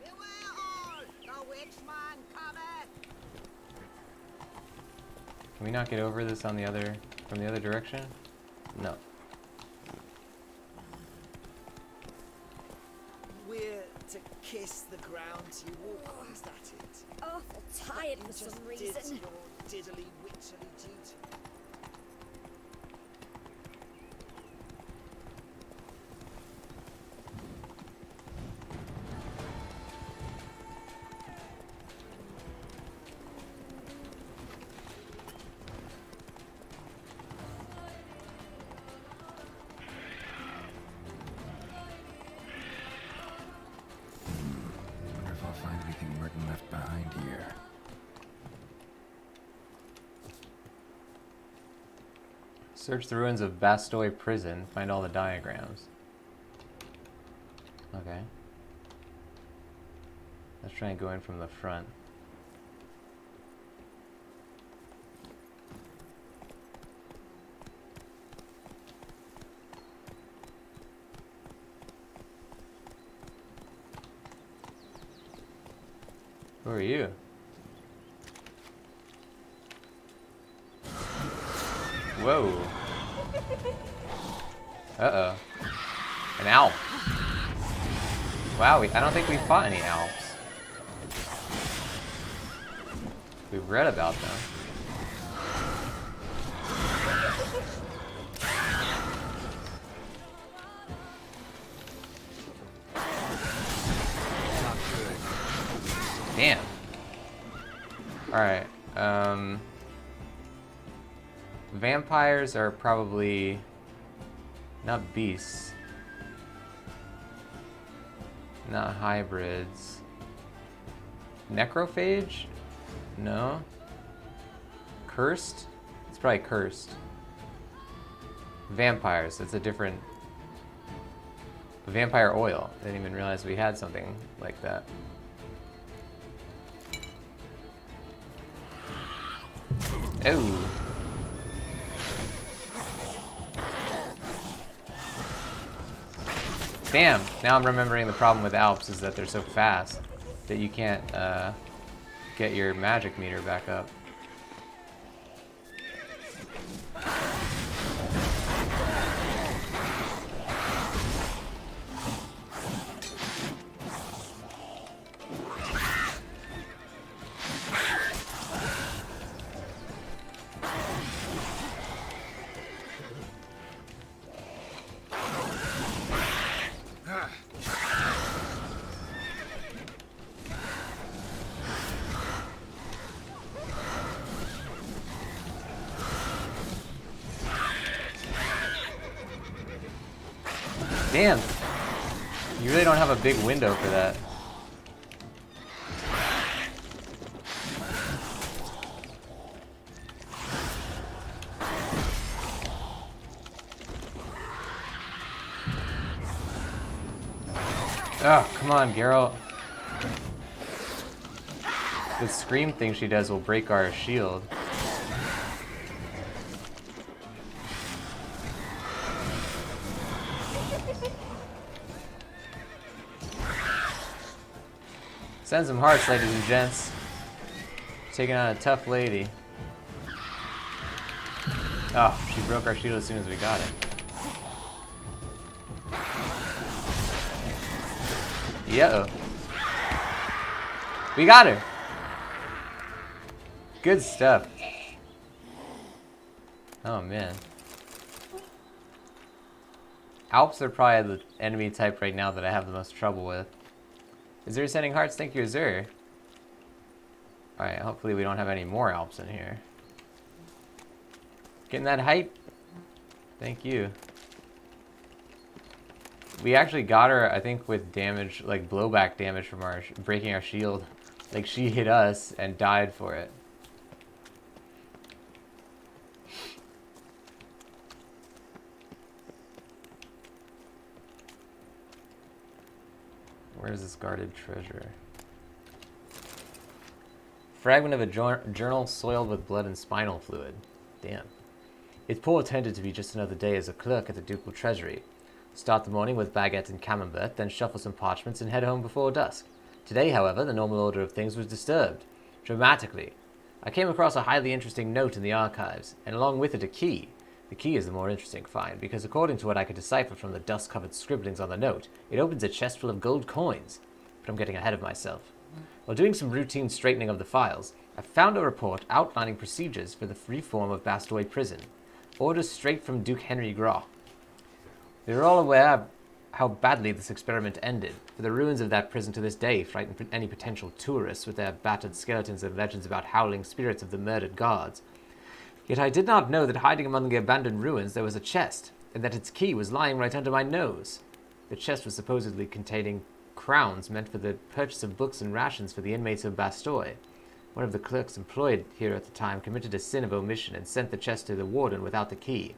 Beware all! The witchman cometh! Can we not get over this on the other, from the other direction? No. We're to kiss the ground you walk on, is that it? Awful tired for some Just reason. did your diddly witchery duty. Wonder if I'll find anything Merton left behind here. Search the ruins of Bastoy Prison. Find all the diagrams. Okay. Let's try and go in from the front. Who are you? Whoa. Uh-oh. An owl. Wow, I don't think we fought any owls. We've read about them. Damn. Alright, vampires are probably not beasts. Not hybrids. Necrophage? No. Cursed? It's probably cursed. Vampires, it's a different... Vampire oil. I didn't even realize we had something like that. Oh. Damn, now I'm remembering the problem with Alps is that they're so fast that you can't get your magic meter back up. Damn. You really don't have a big window for that. Oh, come on, Geralt. The scream thing she does will break our shield. Send some hearts, ladies and gents. Taking on a tough lady. Oh, she broke our shield as soon as we got it. Yeah. We got her. Good stuff. Oh man. Alps are probably the enemy type right now that I have the most trouble with. Azur sending hearts, thank you, Azur. Alright, hopefully we don't have any more Alps in here. Getting that hype? Thank you. We actually got her, I think, with damage, like blowback damage from our breaking our shield. Like she hit us and died for it. Where's this guarded treasure? Fragment of a journal soiled with blood and spinal fluid. Damn. It's portended to be just another day as a clerk at the ducal treasury. Start the morning with baguette and camembert, then shuffle some parchments and head home before dusk. Today, however, the normal order of things was disturbed. Dramatically. I came across a highly interesting note in the archives, and along with it a key. The key is the more interesting find, because according to what I could decipher from the dust-covered scribblings on the note, it opens a chest full of gold coins. But I'm getting ahead of myself. While doing some routine straightening of the files, I found a report outlining procedures for the reform of Bastoy Prison. Orders straight from Duke Henry Graw. We are all aware how badly this experiment ended, for the ruins of that prison to this day frighten any potential tourists with their battered skeletons and legends about howling spirits of the murdered guards. Yet I did not know that hiding among the abandoned ruins there was a chest, and that its key was lying right under my nose. The chest was supposedly containing crowns meant for the purchase of books and rations for the inmates of Bastoy. One of the clerks employed here at the time committed a sin of omission and sent the chest to the warden without the key.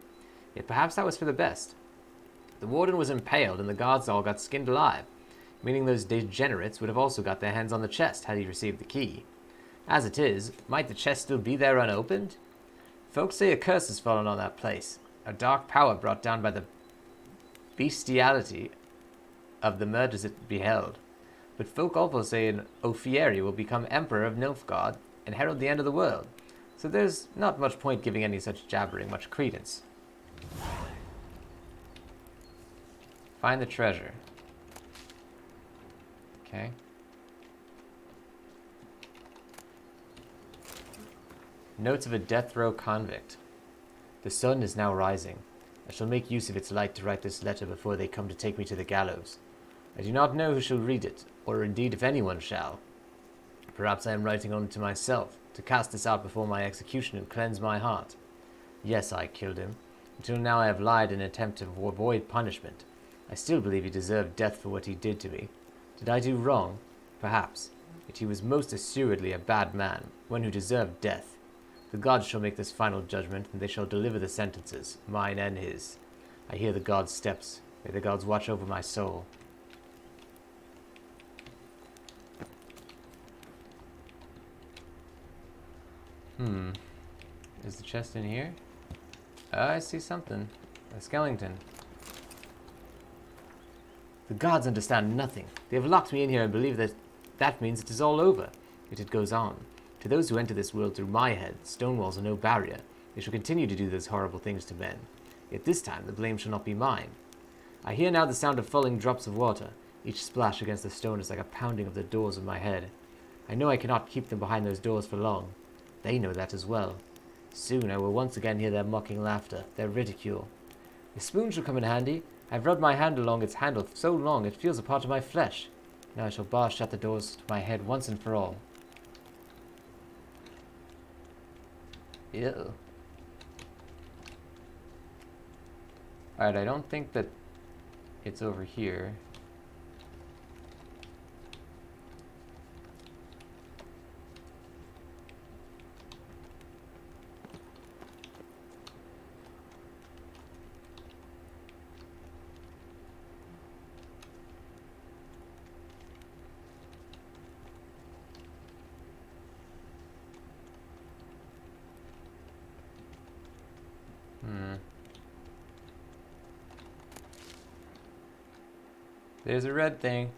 Yet perhaps that was for the best. The warden was impaled and the guards all got skinned alive, meaning those degenerates would have also got their hands on the chest had he received the key. As it is, might the chest still be there unopened? Folks say a curse has fallen on that place, a dark power brought down by the bestiality of the murders it beheld. But folk also say an Ofieri will become Emperor of Nilfgaard and herald the end of the world, so there's not much point giving any such jabbering much credence. Find the treasure. Okay. Notes of a death row convict. The sun is now rising. I shall make use of its light to write this letter before they come to take me to the gallows. I do not know who shall read it, or indeed if anyone shall. Perhaps I am writing on to myself, to cast this out before my execution and cleanse my heart. Yes, I killed him. Until now I have lied in an attempt to avoid punishment. I still believe he deserved death for what he did to me. Did I do wrong? Perhaps. Yet he was most assuredly a bad man, one who deserved death. The gods shall make this final judgment, and they shall deliver the sentences, mine and his. I hear the gods' steps. May the gods watch over my soul. Is the chest in here? I see something. A skeleton. The gods understand nothing. They have locked me in here and believe that that means it is all over. Yet it goes on. To those who enter this world through my head, stone walls are no barrier. They shall continue to do those horrible things to men. Yet this time the blame shall not be mine. I hear now the sound of falling drops of water. Each splash against the stone is like a pounding of the doors of my head. I know I cannot keep them behind those doors for long. They know that as well. Soon I will once again hear their mocking laughter, their ridicule. A spoon shall come in handy. I've rubbed my hand along its handle so long it feels a part of my flesh. Now I shall bar shut the doors to my head once and for all. Ew. Alright, I don't think that it's over here. There's a red thing.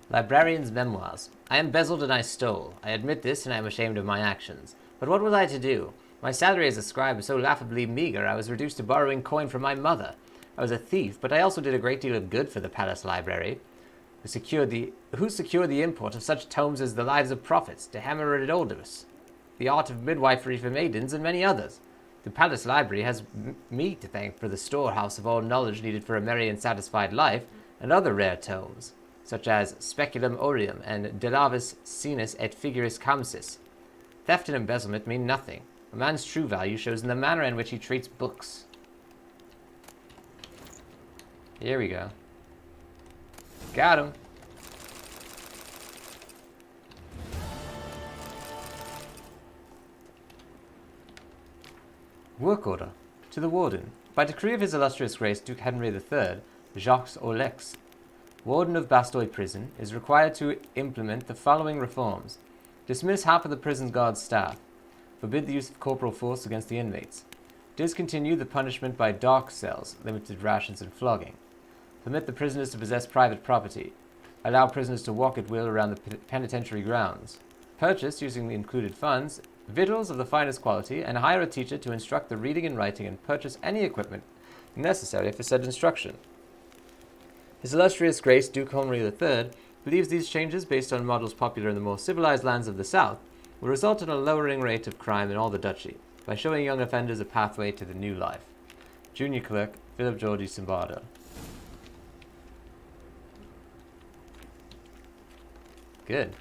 Librarian's Memoirs. I embezzled and I stole. I admit this and I am ashamed of my actions. But what was I to do? My salary as a scribe was so laughably meager I was reduced to borrowing coin from my mother. I was a thief, but I also did a great deal of good for the palace library. Who secured the import of such tomes as The Lives of Prophets, De Hemerodolus, The Art of Midwifery for Maidens, and many others. The palace library has me to thank for the storehouse of all knowledge needed for a merry and satisfied life, and other rare tomes, such as Speculum Aureum and De Lavis Sinus et Figuris Camsis. Theft and embezzlement mean nothing. A man's true value shows in the manner in which he treats books. Here we go. Got him. Work order. To the Warden. By decree of His Illustrious Grace Duke Henry III, Jacques Olex, Warden of Bastoy Prison, is required to implement the following reforms. Dismiss half of the prison's guard staff. Forbid the use of corporal force against the inmates. Discontinue the punishment by dark cells, limited rations and flogging. Permit the prisoners to possess private property. Allow prisoners to walk at will around the penitentiary grounds. Purchase, using the included funds, victuals of the finest quality, and hire a teacher to instruct the reading and writing and purchase any equipment necessary for said instruction. His Illustrious Grace Duke Henry III believes these changes, based on models popular in the more civilized lands of the South, will result in a lowering rate of crime in all the duchy, by showing young offenders a pathway to the new life. Junior Clerk, Philip Georgi Simbardo. Good.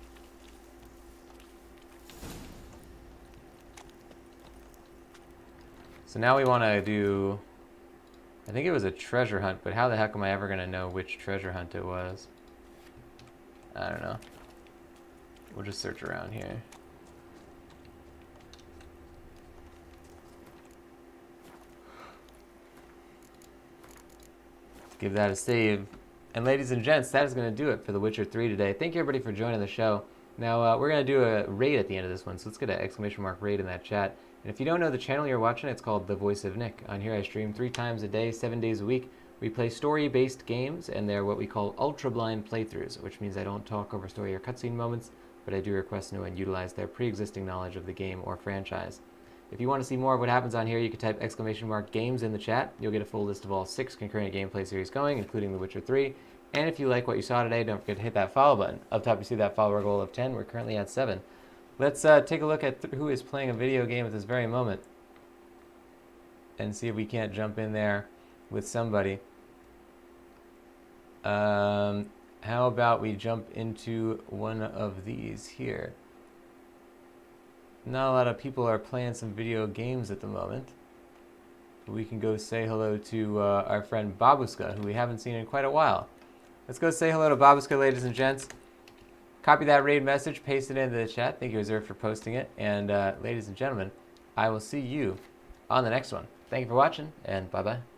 So now we want to do, I think it was a treasure hunt, but how the heck am I ever going to know which treasure hunt it was? I don't know. We'll just search around here. Let's give that a save. And ladies and gents, that is going to do it for The Witcher 3 today. Thank you everybody for joining the show. Now, we're going to do a raid at the end of this one, so let's get an exclamation mark raid in that chat. And if you don't know the channel you're watching, it's called The Voice of Nick. On here I stream 3 times a day, 7 days a week. We play story-based games, and they're what we call ultra-blind playthroughs, which means I don't talk over story or cutscene moments, but I do request no one utilize their pre-existing knowledge of the game or franchise. If you want to see more of what happens on here, you can type exclamation mark games in the chat. You'll get a full list of all 6 concurrent gameplay series going, including The Witcher 3. And if you like what you saw today, don't forget to hit that follow button. Up top you see that follower goal of 10. We're currently at 7. Let's take a look at who is playing a video game at this very moment and see if we can't jump in there with somebody. How about we jump into one of these here? Not a lot of people are playing some video games at the moment. But we can go say hello to our friend Babushka, who we haven't seen in quite a while. Let's go say hello to Babushka, ladies and gents. Copy that raid message, paste it into the chat. Thank you, Reserve, for posting it. And ladies and gentlemen, I will see you on the next one. Thank you for watching, and bye-bye.